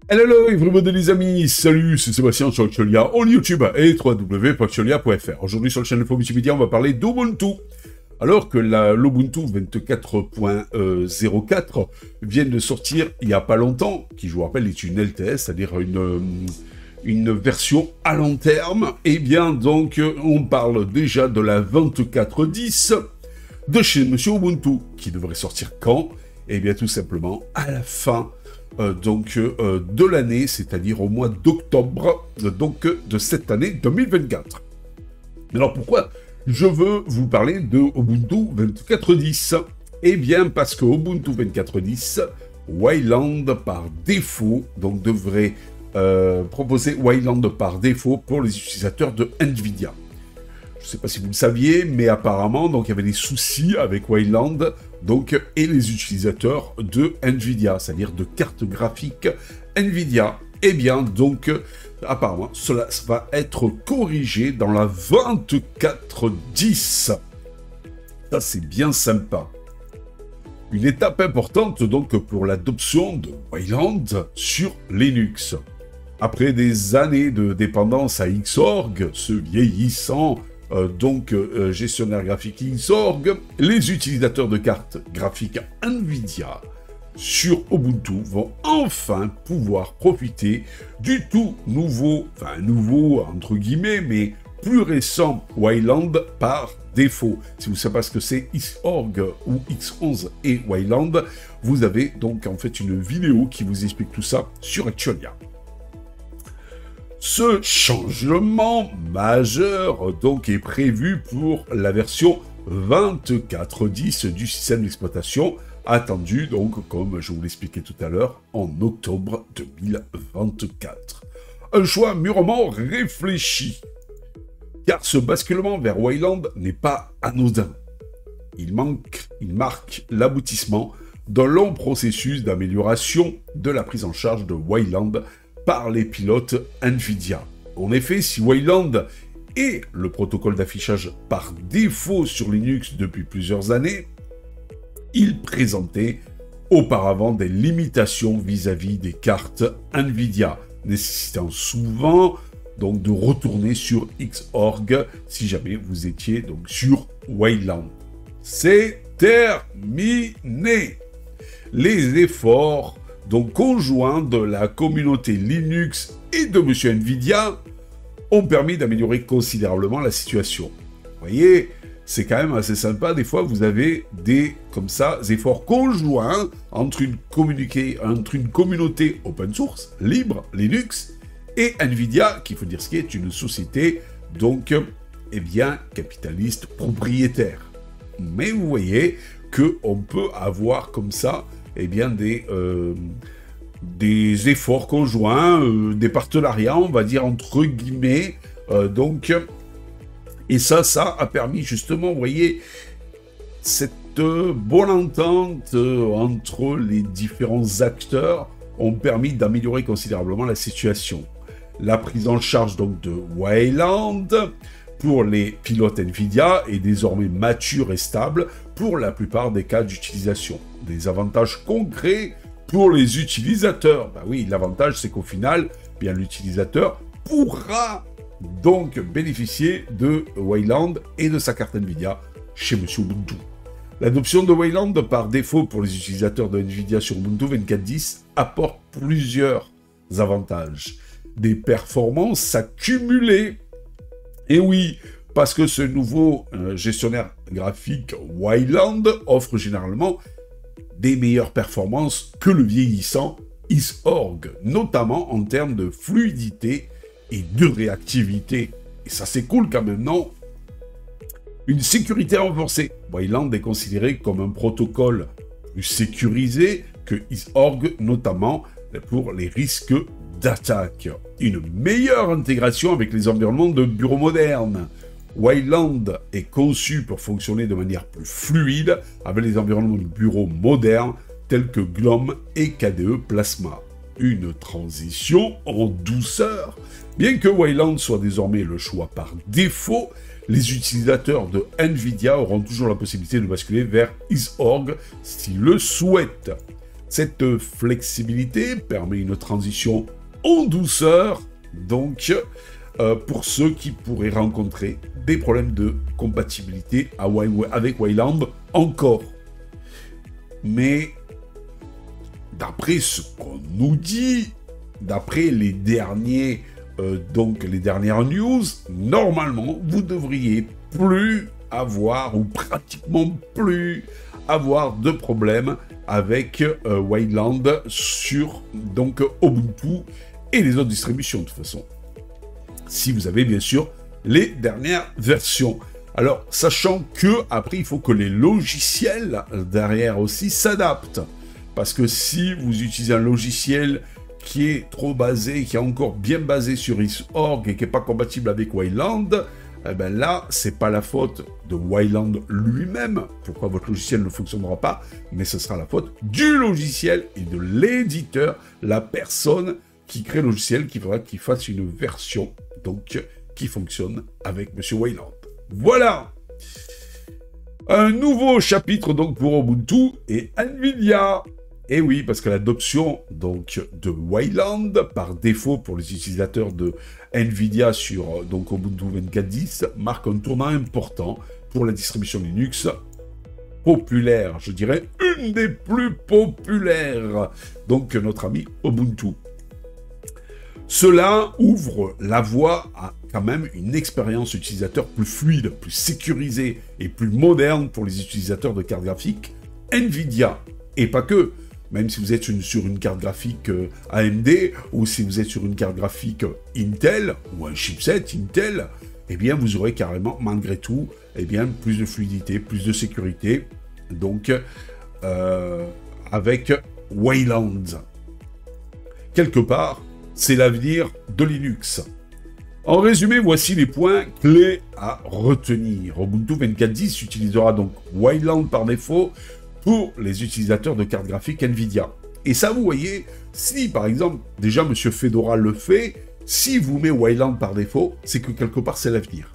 Hello everybody les amis, salut, c'est Sébastien sur Axiolia, on YouTube et www.axiolia.fr. Aujourd'hui sur la chaîne Info Multimédia, on va parler d'Ubuntu. Alors que l'Ubuntu 24.04 vient de sortir il n'y a pas longtemps, qui je vous rappelle est une LTS, c'est-à-dire une version à long terme, et bien donc on parle déjà de la 24.10 de chez Monsieur Ubuntu, qui devrait sortir quand? Et bien tout simplement à la fin de l'année, c'est-à-dire au mois d'octobre de cette année 2024. Mais alors pourquoi je veux vous parler de Ubuntu 24.10? Eh bien parce que Ubuntu 24.10, Wayland par défaut, donc devrait proposer Wayland par défaut pour les utilisateurs de Nvidia. Je ne sais pas si vous le saviez, mais apparemment, donc il y avait des soucis avec Wayland, et les utilisateurs de Nvidia, c'est-à-dire de cartes graphiques Nvidia. Eh bien, donc, apparemment, cela va être corrigé dans la 24.10. Ça, c'est bien sympa. Une étape importante, donc, pour l'adoption de Wayland sur Linux. Après des années de dépendance à Xorg, ce vieillissant gestionnaire graphique Xorg, les utilisateurs de cartes graphiques Nvidia sur Ubuntu vont enfin pouvoir profiter du tout nouveau, enfin nouveau entre guillemets, mais plus récent Wayland par défaut. Si vous ne savez pas ce que c'est Xorg ou X11 et Wayland, vous avez donc en fait une vidéo qui vous explique tout ça sur Axiolia. Ce changement majeur donc est prévu pour la version 24.10 du système d'exploitation, attendu donc, comme je vous l'expliquais tout à l'heure, en octobre 2024. Un choix mûrement réfléchi, car ce basculement vers Wayland n'est pas anodin. Il marque l'aboutissement d'un long processus d'amélioration de la prise en charge de Wayland par les pilotes Nvidia. En effet, si Wayland est le protocole d'affichage par défaut sur Linux depuis plusieurs années, il présentait auparavant des limitations vis-à-vis des cartes Nvidia, nécessitant souvent donc de retourner sur Xorg si jamais vous étiez donc sur Wayland. C'est terminé. Les efforts donc conjoints de la communauté Linux et de Monsieur Nvidia ont permis d'améliorer considérablement la situation. Vous voyez, c'est quand même assez sympa, des fois vous avez des, comme ça, efforts conjoints entre une communauté open source, libre, Linux, et Nvidia, qu'il faut dire ce qui est une société, donc, eh bien, capitaliste propriétaire. Mais vous voyez qu'on peut avoir comme ça, eh bien, des efforts conjoints, des partenariats, on va dire, entre guillemets, et ça a permis justement, vous voyez, cette bonne entente entre les différents acteurs ont permis d'améliorer considérablement la situation. La prise en charge donc de Wayland pour les pilotes Nvidia est désormais mature et stable pour la plupart des cas d'utilisation. Des avantages concrets pour les utilisateurs. Ben oui, l'avantage c'est qu'au final, bien l'utilisateur pourra donc bénéficier de Wayland et de sa carte Nvidia chez Monsieur Ubuntu. L'adoption de Wayland par défaut pour les utilisateurs de Nvidia sur Ubuntu 24.10 apporte plusieurs avantages. Des performances accumulées. Et oui, parce que ce nouveau gestionnaire graphique Wayland offre généralement des meilleures performances que le vieillissant Xorg, notamment en termes de fluidité et de réactivité. Et ça c'est cool quand même, non? Une sécurité renforcée. Wayland est considéré comme un protocole plus sécurisé que Xorg, notamment pour les risques d'attaque. Une meilleure intégration avec les environnements de bureaux modernes. Wayland est conçu pour fonctionner de manière plus fluide avec les environnements de bureaux modernes tels que GNOME et KDE Plasma. Une transition en douceur. Bien que Wayland soit désormais le choix par défaut, les utilisateurs de Nvidia auront toujours la possibilité de basculer vers Xorg s'ils le souhaitent. Cette flexibilité permet une transition en douceur, donc pour ceux qui pourraient rencontrer des problèmes de compatibilité avec Wayland encore. Mais d'après ce qu'on nous dit, d'après les dernières news, normalement, vous devriez plus avoir, ou pratiquement plus avoir de problèmes avec Wayland sur donc Ubuntu et les autres distributions de toute façon. Si vous avez bien sûr les dernières versions. Alors, sachant que après il faut que les logiciels derrière aussi s'adaptent. Parce que si vous utilisez un logiciel qui est trop basé, qui est encore bien basé sur Xorg et qui n'est pas compatible avec Wayland, eh ben là, c'est pas la faute de Wayland lui-même, pourquoi votre logiciel ne fonctionnera pas, mais ce sera la faute du logiciel et de l'éditeur, la personne qui crée le logiciel, qui faudra qu'il fasse une version donc qui fonctionne avec Monsieur Wayland. Voilà. Un nouveau chapitre donc pour Ubuntu et NVIDIA. Et oui, parce que l'adoption donc de Wayland par défaut pour les utilisateurs de NVIDIA sur donc Ubuntu 24.10 marque un tournant important pour la distribution Linux populaire, je dirais une des plus populaires, donc notre ami Ubuntu. Cela ouvre la voie à quand même une expérience utilisateur plus fluide, plus sécurisée et plus moderne pour les utilisateurs de cartes graphiques NVIDIA. Et pas que, même si vous êtes sur une carte graphique AMD ou si vous êtes sur une carte graphique Intel ou un chipset Intel, eh bien vous aurez carrément, malgré tout, eh bien, plus de fluidité, plus de sécurité, donc avec Wayland. Quelque part, c'est l'avenir de Linux. En résumé, voici les points clés à retenir. Ubuntu 24.10 utilisera donc Wayland par défaut pour les utilisateurs de cartes graphiques NVIDIA. Et ça, vous voyez, si par exemple, déjà M. Fedora le fait, si vous mettez Wayland par défaut, c'est que quelque part c'est l'avenir.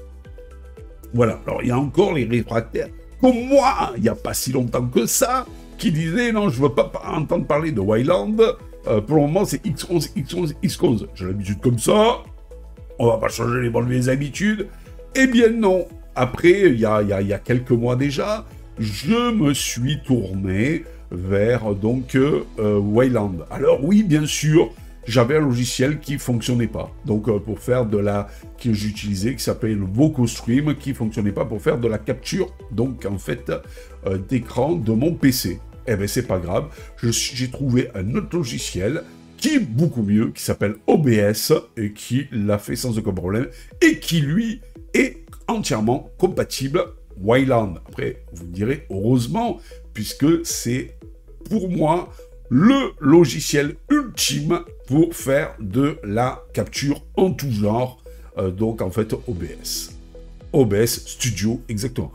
Voilà, alors il y a encore les réfractaires, comme moi, il n'y a pas si longtemps que ça, qui disaient non, je ne veux pas entendre parler de Wayland. Pour le moment, c'est X11, X11, X11. J'ai l'habitude comme ça. On va pas changer les bonnes vieilles habitudes. Eh bien non. Après, il y a quelques mois déjà, je me suis tourné vers donc Wayland. Alors oui, bien sûr, j'avais un logiciel qui fonctionnait pas. Donc pour faire que j'utilisais, qui s'appelait le VocoStream, qui fonctionnait pas pour faire de la capture, donc en fait, d'écran de mon PC. Eh bien, c'est pas grave, j'ai trouvé un autre logiciel qui est beaucoup mieux, qui s'appelle OBS, et qui l'a fait sans aucun problème, et qui, lui, est entièrement compatible Wayland. Après, vous me direz, heureusement, puisque c'est, pour moi, le logiciel ultime pour faire de la capture en tout genre, donc en fait, OBS. OBS Studio, exactement.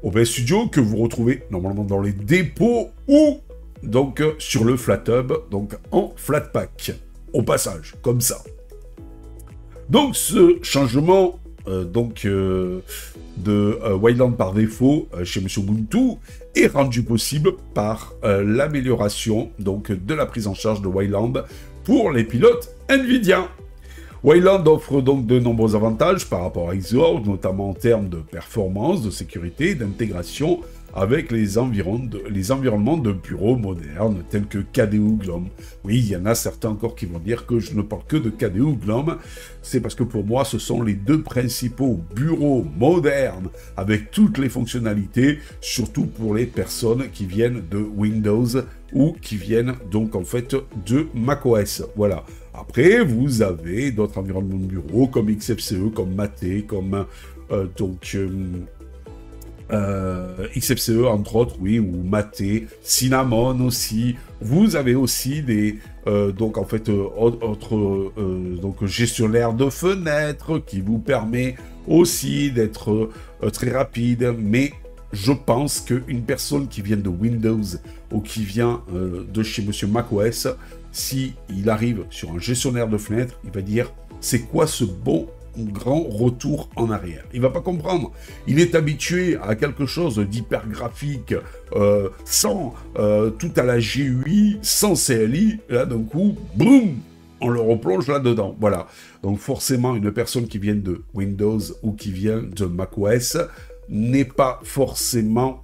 OBS Studio que vous retrouvez normalement dans les dépôts ou donc sur le FlatHub, donc en Flatpak, au passage, comme ça. Donc ce changement de Wayland par défaut chez Monsieur Ubuntu est rendu possible par l'amélioration donc de la prise en charge de Wayland pour les pilotes NVIDIA. Wayland offre donc de nombreux avantages par rapport à Xorg, notamment en termes de performance, de sécurité et d'intégration avec les environnements de bureaux modernes tels que KDE GNOME. Oui, il y en a certains encore qui vont dire que je ne parle que de KDE GNOME. C'est parce que pour moi, ce sont les deux principaux bureaux modernes avec toutes les fonctionnalités, surtout pour les personnes qui viennent de Windows ou qui viennent donc en fait de macOS. Voilà. Après, vous avez d'autres environnements de bureau comme XFCE, comme Mate, comme XFCE entre autres, oui, ou Mate, Cinnamon aussi. Vous avez aussi des autres gestionnaires de fenêtres qui vous permet aussi d'être très rapide, mais je pense qu'une personne qui vient de Windows ou qui vient de chez Monsieur macOS, si il arrive sur un gestionnaire de fenêtres, il va dire c'est quoi ce bon grand retour en arrière. Il va pas comprendre. Il est habitué à quelque chose d'hyper graphique, sans tout à la GUI, sans CLI. Et là, d'un coup, boum, on le replonge là-dedans. Voilà. Donc forcément, une personne qui vient de Windows ou qui vient de macOS n'a pas forcément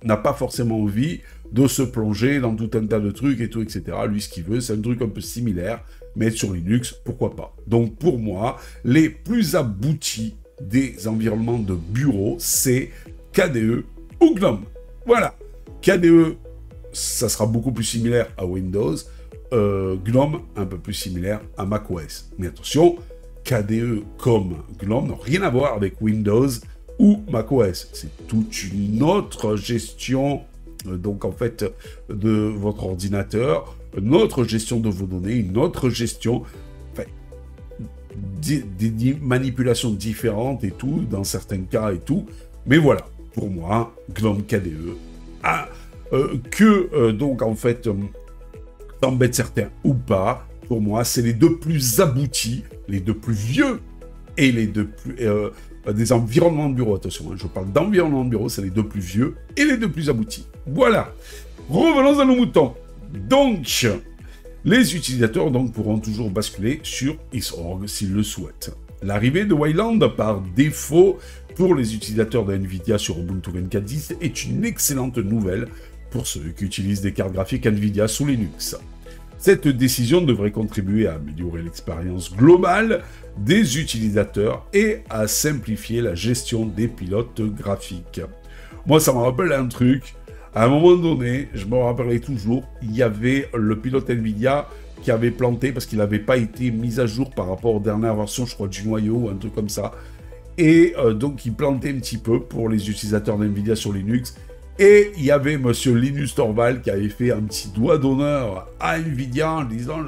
envie de se plonger dans tout un tas de trucs et tout, etc. Lui, ce qu'il veut, c'est un truc un peu similaire, mais sur Linux, pourquoi pas. Donc pour moi, les plus aboutis des environnements de bureau, c'est KDE ou GNOME. Voilà. KDE, ça sera beaucoup plus similaire à Windows. GNOME, un peu plus similaire à macOS. Mais attention, KDE comme GNOME n'ont rien à voir avec Windows ou macOS. C'est toute une autre gestion, donc en fait, de votre ordinateur, une autre gestion de vos données, une autre gestion, enfin, des manipulations différentes et tout, dans certains cas et tout. Mais voilà, pour moi, GNOME KDE, donc en fait, t'embête certains ou pas, pour moi, c'est les deux plus aboutis, les deux plus vieux et les deux plus... des environnements de bureau, attention, hein, je parle d'environnement de bureau, c'est les deux plus vieux et les deux plus aboutis. Voilà. Revenons à nos moutons. Donc, les utilisateurs donc, pourront toujours basculer sur Xorg s'ils le souhaitent. L'arrivée de Wayland par défaut pour les utilisateurs de NVIDIA sur Ubuntu 24.10 est une excellente nouvelle pour ceux qui utilisent des cartes graphiques NVIDIA sous Linux. Cette décision devrait contribuer à améliorer l'expérience globale des utilisateurs et à simplifier la gestion des pilotes graphiques. Moi, ça me rappelle un truc. À un moment donné, je me rappellerai toujours, il y avait le pilote NVIDIA qui avait planté parce qu'il n'avait pas été mis à jour par rapport aux dernières versions, je crois, du noyau ou un truc comme ça. Et donc, il plantait un petit peu pour les utilisateurs d'NVIDIA sur Linux. Et il y avait monsieur Linus Torvald qui avait fait un petit doigt d'honneur à NVIDIA en disant,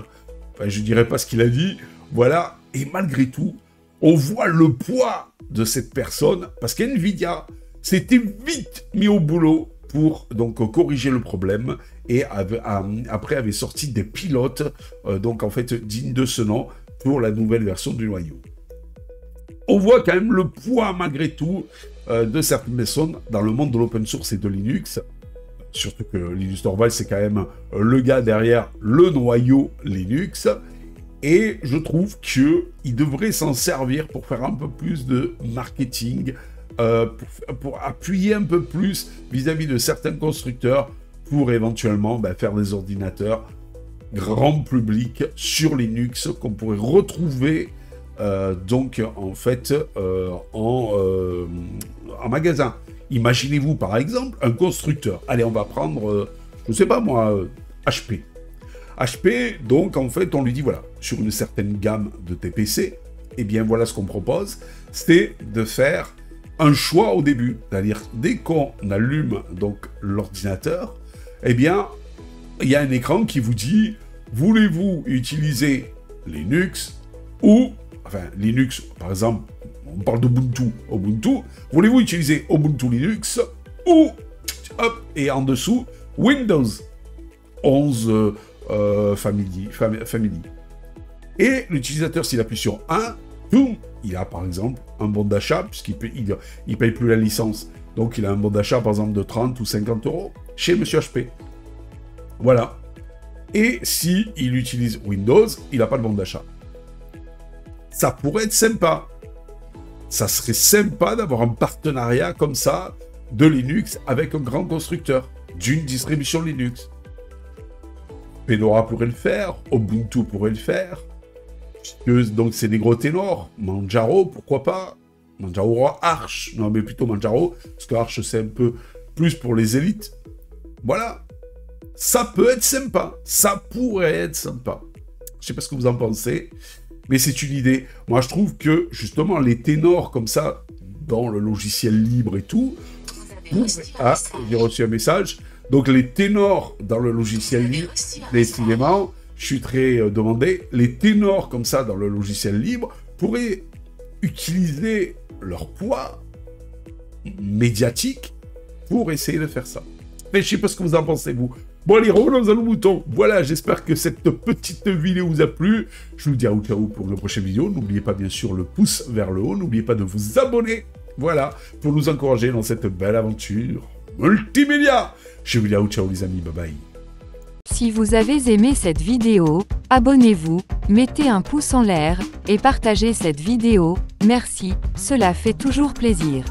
enfin, je dirais pas ce qu'il a dit, voilà. Et malgré tout, on voit le poids de cette personne parce qu'NVIDIA s'était vite mis au boulot pour donc corriger le problème et après avait sorti des pilotes donc en fait dignes de ce nom pour la nouvelle version du noyau. On voit quand même le poids malgré tout de certaines personnes dans le monde de l'open source et de Linux. Surtout que Linus Torvalds, c'est quand même le gars derrière le noyau Linux. Et je trouve qu'il devrait s'en servir pour faire un peu plus de marketing, pour appuyer un peu plus vis-à-vis de certains constructeurs, pour éventuellement faire des ordinateurs grand public sur Linux qu'on pourrait retrouver donc en fait en magasin. Imaginez-vous par exemple un constructeur. Allez, on va prendre, je sais pas moi, HP. HP, donc en fait, on lui dit voilà, sur une certaine gamme de TPC, eh bien voilà ce qu'on propose, c'est de faire un choix au début. C'est-à-dire, dès qu'on allume donc l'ordinateur, eh bien, il y a un écran qui vous dit voulez-vous utiliser Linux ou, enfin, Linux, par exemple, on parle d'Ubuntu, voulez-vous utiliser Ubuntu Linux ou, hop, et en dessous, Windows 11 Family. Et l'utilisateur, s'il appuie sur 1, boum, il a par exemple un bon d'achat, puisqu'il ne paye plus la licence. Donc il a un bon d'achat, par exemple, de 30 ou 50 euros chez Monsieur HP. Voilà. Et si il utilise Windows, il n'a pas de bon d'achat. Ça pourrait être sympa. Ça serait sympa d'avoir un partenariat comme ça de Linux avec un grand constructeur d'une distribution Linux. Fedora pourrait le faire, Ubuntu pourrait le faire, puisque donc c'est des gros ténors. Manjaro, pourquoi pas? Manjaro Arch, non mais plutôt Manjaro, parce que Arch c'est un peu plus pour les élites. Voilà, ça peut être sympa, ça pourrait être sympa. Je sais pas ce que vous en pensez, mais c'est une idée. Moi je trouve que justement les ténors comme ça, dans le logiciel libre et tout, ah, j'ai reçu un message. Donc les ténors dans le logiciel libre, décidément, je suis très demandé, les ténors comme ça dans le logiciel libre pourraient utiliser leur poids médiatique pour essayer de faire ça. Mais je sais pas ce que vous en pensez, vous. Bon, allez, revenons à nos moutons. Voilà, j'espère que cette petite vidéo vous a plu. Je vous dis ciao pour une prochaine vidéo. N'oubliez pas, bien sûr, le pouce vers le haut. N'oubliez pas de vous abonner. Voilà, pour nous encourager dans cette belle aventure multimédia. Je vous dis ciao, les amis. Bye bye. Si vous avez aimé cette vidéo, abonnez-vous, mettez un pouce en l'air, et partagez cette vidéo, merci, cela fait toujours plaisir.